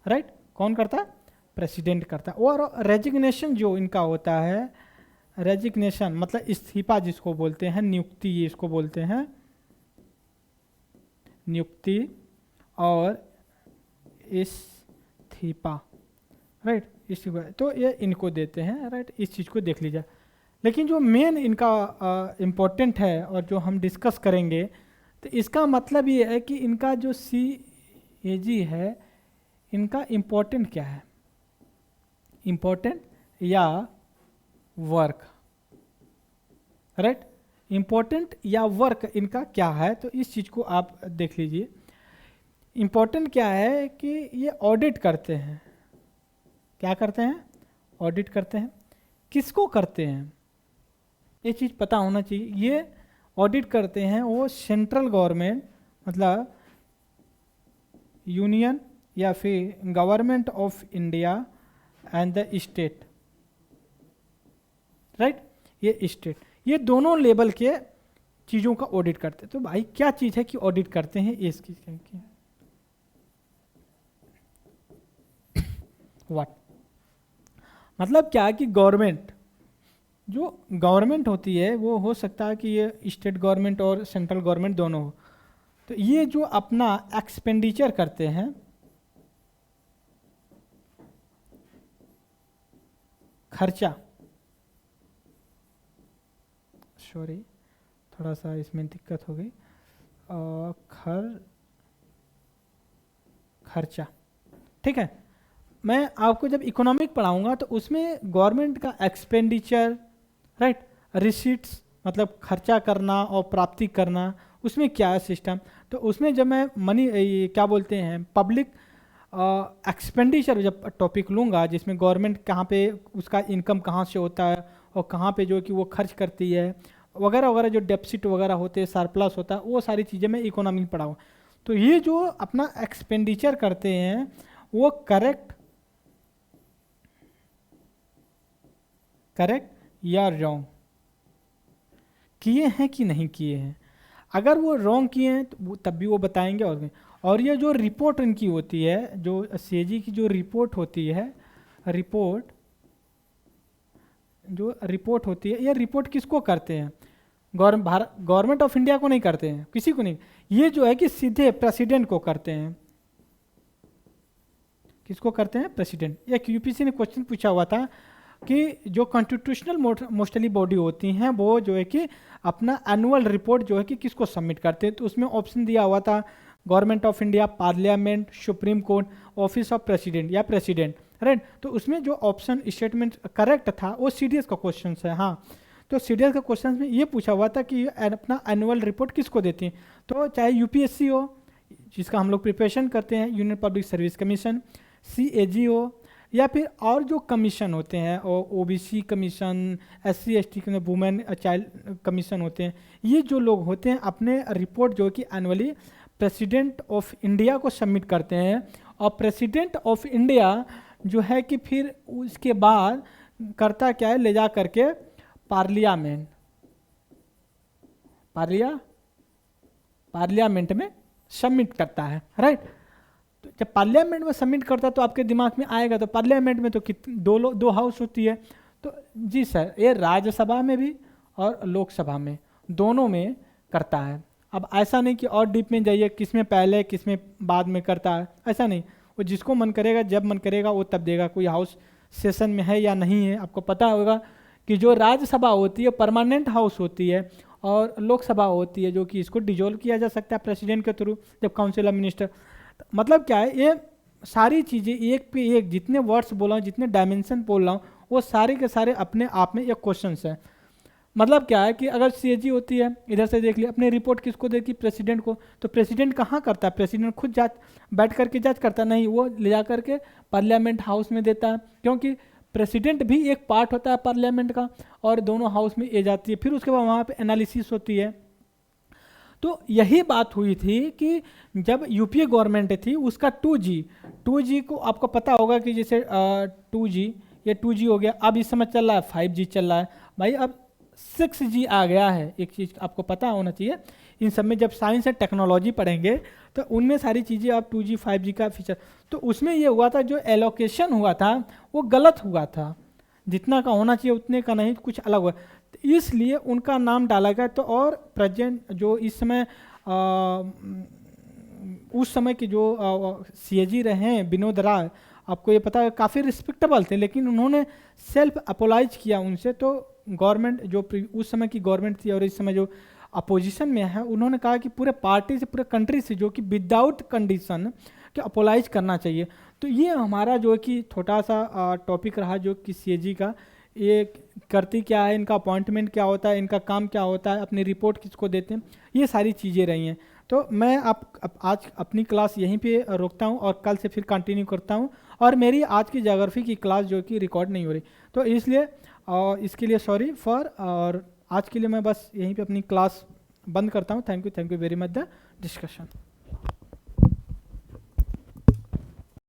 राइट। कौन करता है? प्रेसिडेंट करता है। और रेजिग्नेशन जो इनका होता है, रेजिग्नेशन मतलब इस्तीफा जिसको बोलते हैं, नियुक्ति इसको बोलते हैं, नियुक्ति और इस्तीफा, राइट। इस्तीफा तो ये इनको देते हैं, राइट। इस चीज़ को देख लीजिए। लेकिन जो मेन इनका इम्पोर्टेंट है और जो हम डिस्कस करेंगे, तो इसका मतलब ये है कि इनका जो CAG है, इनका इम्पोर्टेंट क्या है, इम्पोर्टेंट या वर्क, राइट। इम्पोर्टेंट या वर्क इनका क्या है, तो इस चीज़ को आप देख लीजिए। इम्पोर्टेंट क्या है कि ये ऑडिट करते हैं। क्या करते हैं? ऑडिट करते हैं। किसको करते हैं? ये चीज़ पता होना चाहिए। ये ऑडिट करते हैं वो सेंट्रल गवर्नमेंट, मतलब यूनियन या फिर government of India and the state, right. ये स्टेट, ये दोनों लेवल के चीज़ों का ऑडिट करते हैं। तो भाई क्या चीज़ है कि ऑडिट करते हैं, ये इसकी व्हाट मतलब क्या है कि गवर्नमेंट, जो गवर्नमेंट होती है वो हो सकता है कि ये स्टेट गवर्नमेंट और सेंट्रल गवर्नमेंट दोनों हो। तो ये जो अपना एक्सपेंडिचर करते हैं, खर्चा, सॉरी थोड़ा सा इसमें दिक्कत हो गई, खर्चा, ठीक है। मैं आपको जब इकोनॉमिक पढ़ाऊंगा तो उसमें गवर्नमेंट का एक्सपेंडिचर, राइट, रिसीट्स मतलब खर्चा करना और प्राप्ति करना, उसमें क्या है सिस्टम, तो उसमें जब मैं मनी क्या बोलते हैं पब्लिक एक्सपेंडिचर जब टॉपिक लूँगा, जिसमें गवर्नमेंट कहाँ पे उसका इनकम कहाँ से होता है और कहाँ पे जो कि वो खर्च करती है वगैरह वगैरह, जो डेफिसिट वगैरह होते हैं, सरप्लस होता है, वो सारी चीज़ें मैं इकोनॉमी पढ़ाऊँ। तो ये जो अपना एक्सपेंडिचर करते हैं वो करेक्ट या रॉन्ग किए हैं कि नहीं किए हैं। अगर वो रॉन्ग किए हैं तो तब भी वो बताएंगे। और ये जो रिपोर्ट इनकी होती है, जो CAG की जो रिपोर्ट होती है, रिपोर्ट होती है, ये रिपोर्ट किसको करते हैं? गवर्नमेंट ऑफ इंडिया को नहीं करते हैं, किसी को नहीं। ये जो है कि सीधे प्रेसिडेंट को करते हैं। किसको करते हैं? प्रेसिडेंट। एक UPSC ने क्वेश्चन पूछा हुआ था कि जो कॉन्स्टिट्यूशनल मोस्टली बॉडी होती हैं वो जो है कि अपना एनुअल रिपोर्ट जो है कि किसको सबमिट करते हैं, तो उसमें ऑप्शन दिया हुआ था government of India, parliament, supreme court, office of president या प्रेसिडेंट, राइट। तो उसमें जो ऑप्शन स्टेटमेंट करेक्ट था वो CDS का क्वेश्चन है। हाँ, तो CDS का क्वेश्चन में ये पूछा हुआ था कि अपना एनुअल रिपोर्ट किसको देती हैं, तो चाहे UPSC हो जिसका हम लोग प्रिपरेशन करते हैं, union public service commission, CAG हो, या फिर और जो कमीशन होते हैं OBC commission, SC ST women child commission होते हैं, ये जो लोग होते हैं अपने रिपोर्ट जो कि एनुअली प्रेसिडेंट ऑफ इंडिया को सबमिट करते हैं। और प्रेसिडेंट ऑफ इंडिया जो है कि फिर उसके बाद करता क्या है, ले जा करके पार्लियामेंट में सबमिट करता है, राइट। तो जब पार्लियामेंट में सबमिट करता है तो आपके दिमाग में आएगा, तो पार्लियामेंट में तो दो हाउस होती है। तो जी सर, ये राज्यसभा में भी और लोकसभा में दोनों में करता है। अब ऐसा नहीं कि और डीप में जाइए किसमें पहले किसमें बाद में करता है, ऐसा नहीं। वो जिसको मन करेगा जब मन करेगा वो तब देगा। कोई हाउस सेशन में है या नहीं है, आपको पता होगा कि जो राज्यसभा होती है परमानेंट हाउस होती है, और लोकसभा होती है जो कि इसको डिजोल्व किया जा सकता है प्रेसिडेंट के थ्रू जब काउंसिल ऑफ मिनिस्टर। मतलब क्या है, ये सारी चीज़ें एक पे एक, जितने वर्ड्स बोला हूँ, जितने डायमेंशन बोल रहा हूँ, वो सारे के सारे अपने आप में एक क्वेश्चन है। मतलब क्या है कि अगर CAG होती है, इधर से देख लिया, अपनी रिपोर्ट किसको देती? प्रेसिडेंट को। तो प्रेसिडेंट कहाँ करता है? प्रेसिडेंट खुद जांच बैठ करके जांच करता नहीं, वो ले जा करके पार्लियामेंट हाउस में देता है, क्योंकि प्रेसिडेंट भी एक पार्ट होता है पार्लियामेंट का, और दोनों हाउस में ये जाती है। फिर उसके बाद वहाँ पे एनालिसिस होती है। तो यही बात हुई थी कि जब UPA गवर्नमेंट थी उसका 2G को आपको पता होगा कि जैसे 2G, ये 2G हो गया, अब इस समय चल रहा है 5G चल रहा है भाई, अब 6G आ गया है। एक चीज़ आपको पता होना चाहिए, इन सब में जब साइंस एंड टेक्नोलॉजी पढ़ेंगे तो उनमें सारी चीज़ें आप 2G 5G का फीचर, तो उसमें ये हुआ था जो एलोकेशन हुआ था वो गलत हुआ था, जितना का होना चाहिए उतने का नहीं, कुछ अलग हुआ, तो इसलिए उनका नाम डाला गया। तो और प्रेजेंट जो इस समय उस समय के जो CAG रहे हैं विनोद राय, आपको ये पता है काफ़ी रिस्पेक्टेबल थे, लेकिन उन्होंने सेल्फ अपोलाइज किया उनसे। तो गवर्नमेंट जो उस समय की गवर्नमेंट थी और इस समय जो अपोजिशन में है, उन्होंने कहा कि पूरे पार्टी से पूरे कंट्री से जो कि विदाउट कंडीशन कि अपोलाइज करना चाहिए। तो ये हमारा जो है कि छोटा सा टॉपिक रहा जो कि CAG का, ये करती क्या है, इनका अपॉइंटमेंट क्या होता है, इनका काम क्या होता है, अपनी रिपोर्ट किसको देते हैं, ये सारी चीज़ें रही हैं। तो मैं आज अपनी क्लास यहीं पे रोकता हूँ और कल से फिर कंटिन्यू करता हूँ। और मेरी आज की ज्योग्राफी की क्लास जो कि रिकॉर्ड नहीं हो रही, तो इसलिए इसके लिए सॉरी फॉर, और आज के लिए मैं बस यहीं पे अपनी क्लास बंद करता हूँ। Thank you very much the discussion.